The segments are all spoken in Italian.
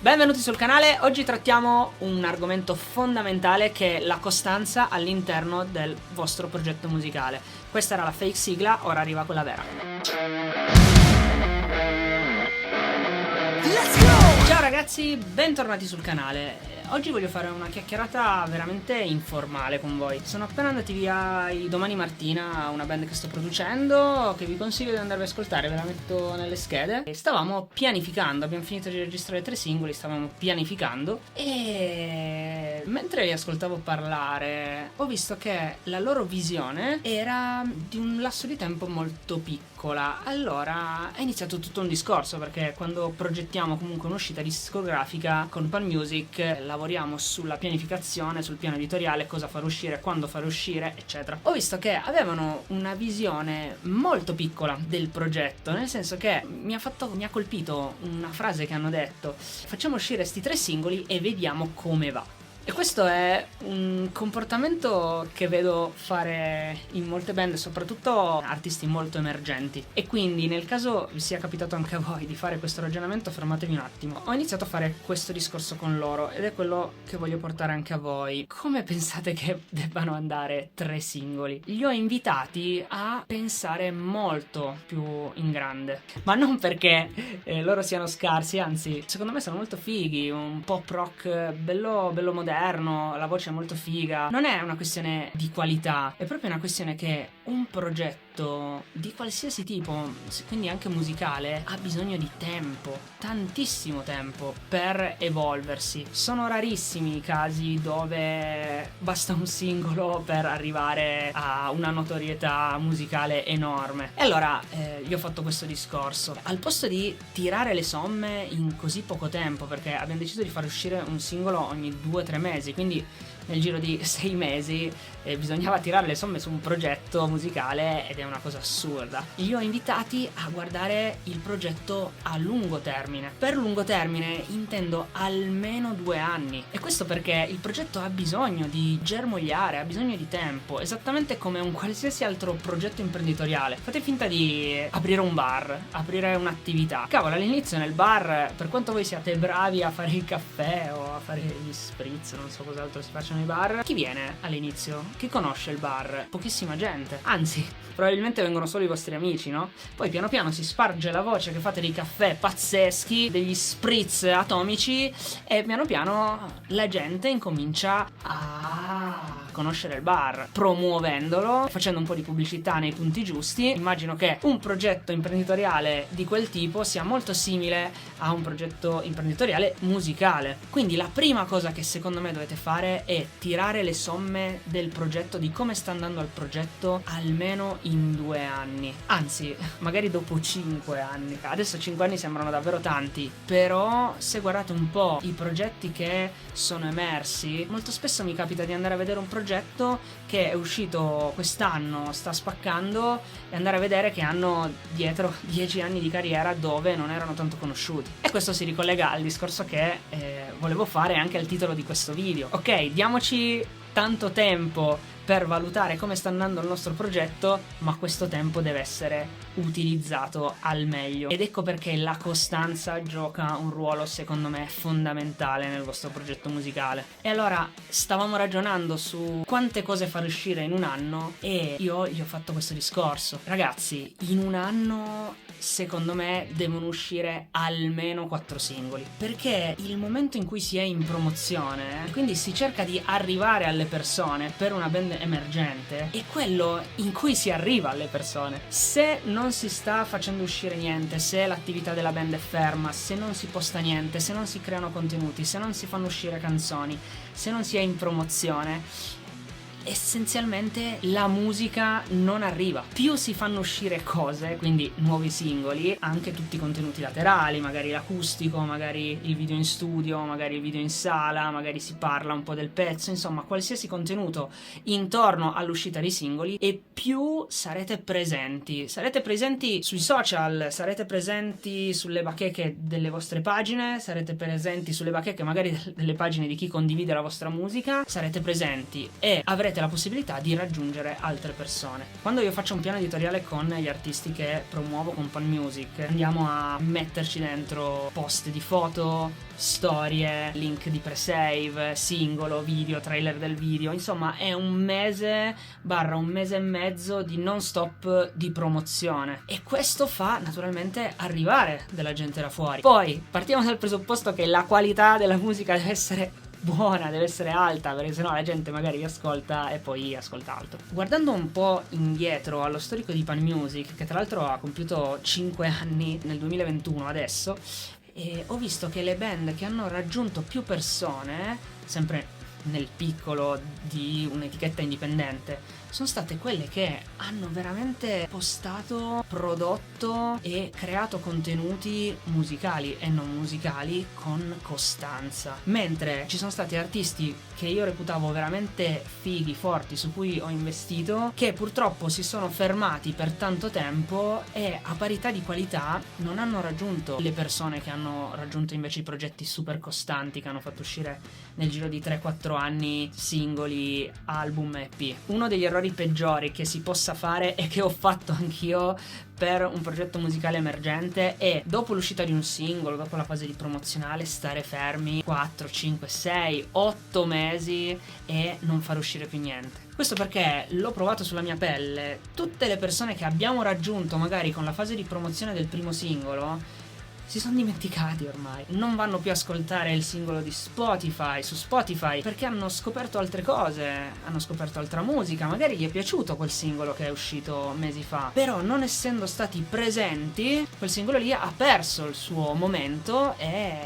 Benvenuti sul canale, oggi trattiamo un argomento fondamentale che è la costanza all'interno del vostro progetto musicale. Questa era la fake sigla, ora arriva quella vera. Let's go! Ciao ragazzi, bentornati sul canale. Oggi voglio fare una chiacchierata veramente informale con voi. Sono appena andati via i Domani Martina, una band che sto producendo, che vi consiglio di andarvi ad ascoltare, ve la metto nelle schede. E stavamo pianificando, abbiamo finito di registrare 3 singoli, stavamo pianificando e mentre li ascoltavo parlare ho visto che la loro visione era di un lasso di tempo molto piccola. Allora è iniziato tutto un discorso, perché quando progettiamo comunque un'uscita discografica con Pan Music lavoriamo sulla pianificazione, sul piano editoriale, cosa far uscire, quando far uscire, eccetera. Ho visto che avevano una visione molto piccola del progetto, nel senso che mi ha colpito una frase che hanno detto: facciamo uscire sti 3 singoli e vediamo come va. E questo è un comportamento che vedo fare in molte band, soprattutto artisti molto emergenti. E quindi nel caso vi sia capitato anche a voi di fare questo ragionamento, fermatevi un attimo. Ho iniziato a fare questo discorso con loro ed è quello che voglio portare anche a voi. Come pensate che debbano andare 3 singoli? Li ho invitati a pensare molto più in grande, ma non perché loro siano scarsi, anzi secondo me sono molto fighi, un pop rock bello moderno, la voce è molto figa. Non è una questione di qualità, è proprio una questione che un progetto di qualsiasi tipo, quindi anche musicale, ha bisogno di tempo, tantissimo tempo per evolversi. Sono rarissimi i casi dove basta un singolo per arrivare a una notorietà musicale enorme. E allora gli ho fatto questo discorso: al posto di tirare le somme in così poco tempo, perché abbiamo deciso di far uscire un singolo ogni 2-3 mesi, quindi nel giro di 6 mesi bisognava tirare le somme su un progetto musicale, ed è una cosa assurda. Li ho invitati a guardare il progetto a lungo termine. Per lungo termine intendo almeno 2 anni, e questo perché il progetto ha bisogno di germogliare, ha bisogno di tempo, esattamente come un qualsiasi altro progetto imprenditoriale. Fate finta di aprire un bar, aprire un'attività. Cavolo, all'inizio nel bar, per quanto voi siate bravi a fare il caffè o a fare gli spritz, non so cos'altro si facciano nei bar, chi viene all'inizio? Chi conosce il bar? Pochissima gente. Anzi, probabilmente vengono solo i vostri amici, no? Poi piano piano si sparge la voce che fate dei caffè pazzeschi, degli spritz atomici, e piano piano la gente incomincia a conoscere il bar, promuovendolo, facendo un po' di pubblicità nei punti giusti. Immagino che un progetto imprenditoriale di quel tipo sia molto simile a un progetto imprenditoriale musicale. Quindi la prima cosa che secondo me dovete fare è tirare le somme del progetto, di come sta andando il progetto, almeno in 2 anni, anzi magari dopo 5 anni. Adesso 5 anni sembrano davvero tanti, però se guardate un po' i progetti che sono emersi, molto spesso mi capita di andare a vedere un progetto che è uscito quest'anno, sta spaccando, e andare a vedere che hanno dietro 10 anni di carriera dove non erano tanto conosciuti. E questo si ricollega al discorso che volevo fare anche al titolo di questo video. Ok, diamoci tanto tempo per valutare come sta andando il nostro progetto, ma questo tempo deve essere utilizzato al meglio. Ed ecco perché la costanza gioca un ruolo, secondo me, fondamentale nel vostro progetto musicale. E allora stavamo ragionando su quante cose far uscire in un anno, e io gli ho fatto questo discorso: ragazzi, in un anno secondo me devono uscire almeno 4 singoli, perché il momento in cui si è in promozione, quindi si cerca di arrivare alle persone per una band emergente, è quello in cui si arriva alle persone. Se non si sta facendo uscire niente, se l'attività della band è ferma, se non si posta niente, se non si creano contenuti, se non si fanno uscire canzoni, se non si è in promozione, essenzialmente la musica non arriva. Più si fanno uscire cose, quindi nuovi singoli, anche tutti i contenuti laterali, magari l'acustico, magari il video in studio, magari il video in sala, magari si parla un po' del pezzo, insomma qualsiasi contenuto intorno all'uscita dei singoli, e più sarete presenti sui social, sarete presenti sulle bacheche delle vostre pagine, sarete presenti sulle bacheche magari delle pagine di chi condivide la vostra musica, sarete presenti e avrete avrete la possibilità di raggiungere altre persone. Quando io faccio un piano editoriale con gli artisti che promuovo con Pan Music, andiamo a metterci dentro post di foto, storie, link di pre-save, singolo, video, trailer del video, insomma è un mese e mezzo di non stop di promozione, e questo fa naturalmente arrivare della gente da fuori. Poi partiamo dal presupposto che la qualità della musica deve essere buona, deve essere alta, perché sennò la gente magari vi ascolta e poi ascolta altro. Guardando un po' indietro allo storico di Pan Music, che tra l'altro ha compiuto 5 anni nel 2021 adesso, e ho visto che le band che hanno raggiunto più persone, sempre nel piccolo di un'etichetta indipendente, sono state quelle che hanno veramente postato, prodotto e creato contenuti musicali e non musicali con costanza. Mentre ci sono stati artisti che io reputavo veramente fighi, forti, su cui ho investito, che purtroppo si sono fermati per tanto tempo e a parità di qualità non hanno raggiunto le persone che hanno raggiunto invece i progetti super costanti che hanno fatto uscire nel giro di 3-4 anni singoli, album, EP. Uno degli errori peggiori che si possa fare e che ho fatto anch'io per un progetto musicale emergente è, dopo l'uscita di un singolo, dopo la fase di promozionale, stare fermi 4, 5, 6, 8 mesi e non far uscire più niente. Questo perché l'ho provato sulla mia pelle. Tutte le persone che abbiamo raggiunto magari con la fase di promozione del primo singolo si sono dimenticati ormai, non vanno più a ascoltare il singolo di Spotify, su Spotify, perché hanno scoperto altre cose, hanno scoperto altra musica, magari gli è piaciuto quel singolo che è uscito mesi fa, però non essendo stati presenti, quel singolo lì ha perso il suo momento e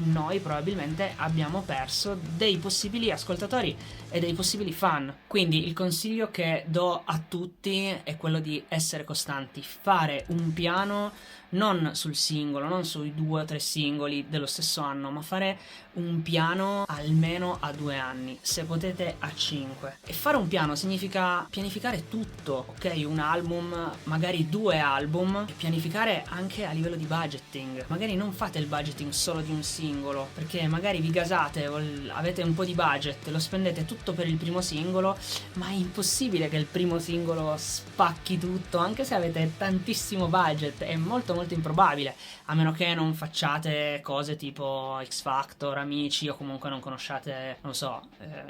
noi probabilmente abbiamo perso dei possibili ascoltatori e dei possibili fan. Quindi il consiglio che do a tutti è quello di essere costanti, fare un piano non sul singolo, non sui 2 o 3 singoli dello stesso anno, ma fare un piano almeno a 2 anni, se potete a 5. E fare un piano significa pianificare tutto, ok? Un album, magari 2 album, e pianificare anche a livello di budgeting. Magari non fate il budgeting solo di un singolo, perché magari vi gasate, avete un po' di budget, lo spendete tutto per il primo singolo, ma è impossibile che il primo singolo spacchi tutto, anche se avete tantissimo budget, è molto improbabile, a meno che non facciate cose tipo X Factor, Amici, o comunque non conosciate, non so,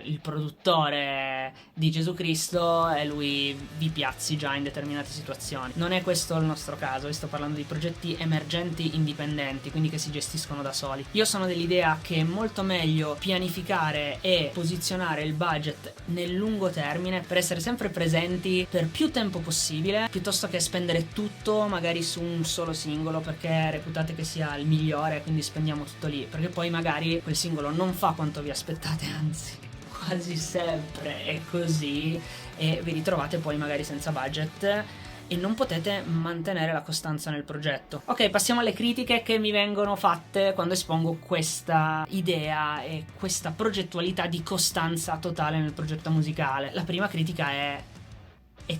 il produttore di Gesù Cristo e lui vi piazzi già in determinate situazioni. Non è questo il nostro caso, io sto parlando di progetti emergenti indipendenti, quindi che si gestiscono da soli. Io sono dell'idea che è molto meglio pianificare e posizionare il budget nel lungo termine per essere sempre presenti per più tempo possibile, piuttosto che spendere tutto magari su un solo singolo perché reputate che sia il migliore, quindi spendiamo tutto lì, perché poi magari quel singolo non fa quanto vi aspettate, anzi quasi sempre è così, e vi ritrovate poi magari senza budget e non potete mantenere la costanza nel progetto. Ok, passiamo alle critiche che mi vengono fatte quando espongo questa idea e questa progettualità di costanza totale nel progetto musicale. La prima critica è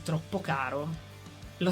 troppo caro. Lo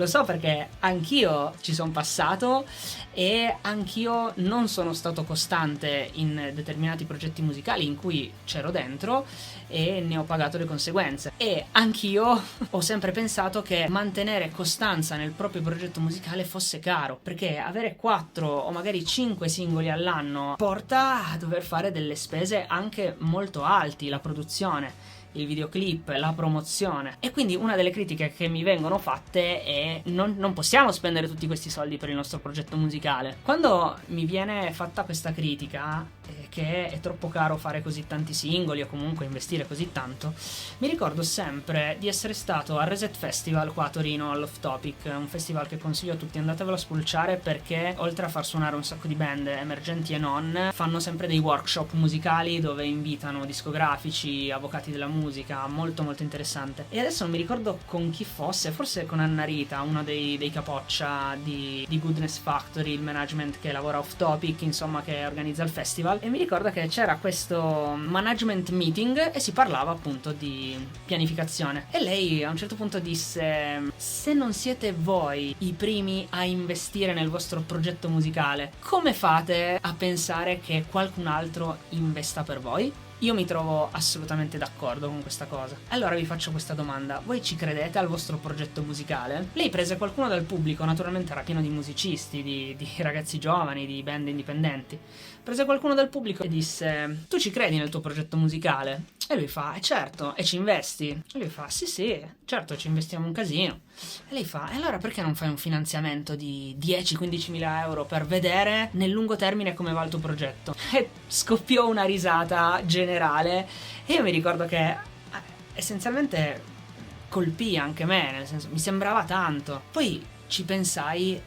so perché anch'io ci sono passato e anch'io non sono stato costante in determinati progetti musicali in cui c'ero dentro e ne ho pagato le conseguenze. E anch'io ho sempre pensato che mantenere costanza nel proprio progetto musicale fosse caro, perché avere 4 o magari 5 singoli all'anno porta a dover fare delle spese anche molto alti, la produzione, il videoclip, la promozione. E quindi una delle critiche che mi vengono fatte è non possiamo spendere tutti questi soldi per il nostro progetto musicale. Quando mi viene fatta questa critica che è troppo caro fare così tanti singoli o comunque investire così tanto, mi ricordo sempre di essere stato al Reset Festival qua a Torino, all'Off Topic, un festival che consiglio a tutti, andatevelo a spulciare, perché oltre a far suonare un sacco di band emergenti e non, fanno sempre dei workshop musicali dove invitano discografici, avvocati della musica, molto interessante. E adesso non mi ricordo con chi fosse, forse con Anna Rita, uno dei capoccia di Goodness Factory, il management che lavora Off Topic, insomma, che organizza il festival, e mi ricordo che c'era questo management meeting e si parlava appunto di pianificazione, e lei a un certo punto disse: se non siete voi i primi a investire nel vostro progetto musicale, come fate a pensare che qualcun altro investa per voi? Io mi trovo assolutamente d'accordo con questa cosa. Allora vi faccio questa domanda: voi ci credete al vostro progetto musicale? Lei prese qualcuno dal pubblico, naturalmente era pieno di musicisti, di ragazzi giovani, di band indipendenti. Prese qualcuno dal pubblico e disse: tu ci credi nel tuo progetto musicale? E lui fa: certo, e ci investi? E lui fa: sì, certo, ci investiamo un casino. E lei fa: e allora perché non fai un finanziamento di 10-15 mila euro per vedere nel lungo termine come va il tuo progetto? E scoppiò una risata generale e io mi ricordo che essenzialmente colpì anche me, nel senso mi sembrava tanto. Poi ci pensai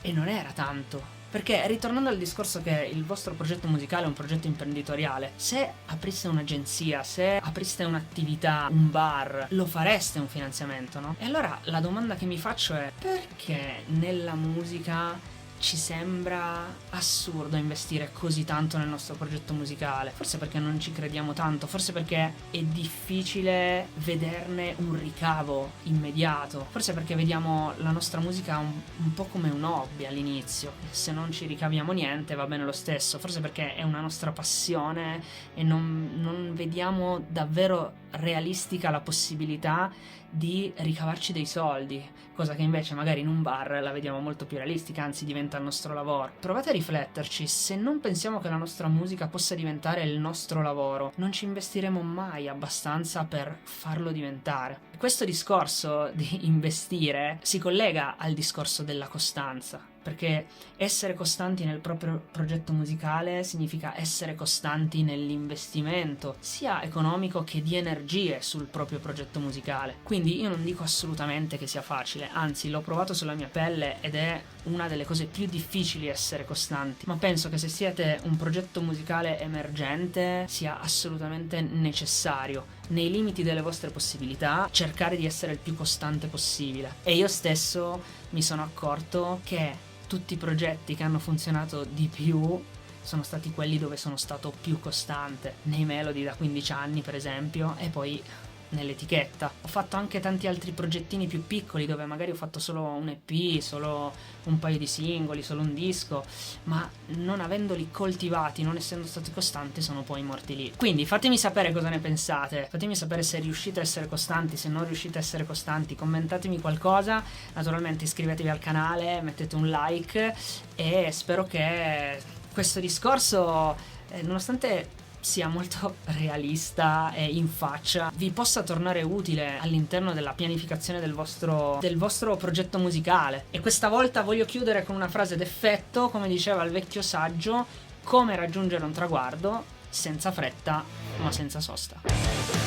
e non era tanto. Perché ritornando al discorso che il vostro progetto musicale è un progetto imprenditoriale, se apriste un'agenzia, se apriste un'attività, un bar, lo fareste un finanziamento, no? E allora la domanda che mi faccio è: perché nella musica ci sembra assurdo investire così tanto nel nostro progetto musicale? Forse perché non ci crediamo tanto, forse perché è difficile vederne un ricavo immediato, forse perché vediamo la nostra musica un po' come un hobby all'inizio, se non ci ricaviamo niente va bene lo stesso, forse perché è una nostra passione e non vediamo davvero realistica la possibilità di ricavarci dei soldi, cosa che invece magari in un bar la vediamo molto più realistica, anzi diventa il nostro lavoro. Provate a rifletterci: se non pensiamo che la nostra musica possa diventare il nostro lavoro, non ci investiremo mai abbastanza per farlo diventare. Questo discorso di investire si collega al discorso della costanza, perché essere costanti nel proprio progetto musicale significa essere costanti nell'investimento, sia economico che di energie sul proprio progetto musicale. Quindi io non dico assolutamente che sia facile, anzi l'ho provato sulla mia pelle ed è una delle cose più difficili essere costanti, ma penso che se siete un progetto musicale emergente sia assolutamente necessario, nei limiti delle vostre possibilità, cercare di essere il più costante possibile. E io stesso mi sono accorto che tutti i progetti che hanno funzionato di più sono stati quelli dove sono stato più costante, nei Melody da 15 anni per esempio, e poi nell'etichetta. Ho fatto anche tanti altri progettini più piccoli dove magari ho fatto solo un EP, solo un paio di singoli, solo un disco, ma non avendoli coltivati, non essendo stati costanti, sono poi morti lì. Quindi fatemi sapere cosa ne pensate, fatemi sapere se riuscite a essere costanti, se non riuscite a essere costanti, commentatemi qualcosa, naturalmente iscrivetevi al canale, mettete un like e spero che questo discorso, nonostante sia molto realista e in faccia, vi possa tornare utile all'interno della pianificazione del vostro progetto musicale. E questa volta voglio chiudere con una frase d'effetto, come diceva il vecchio saggio: come raggiungere un traguardo senza fretta ma senza sosta.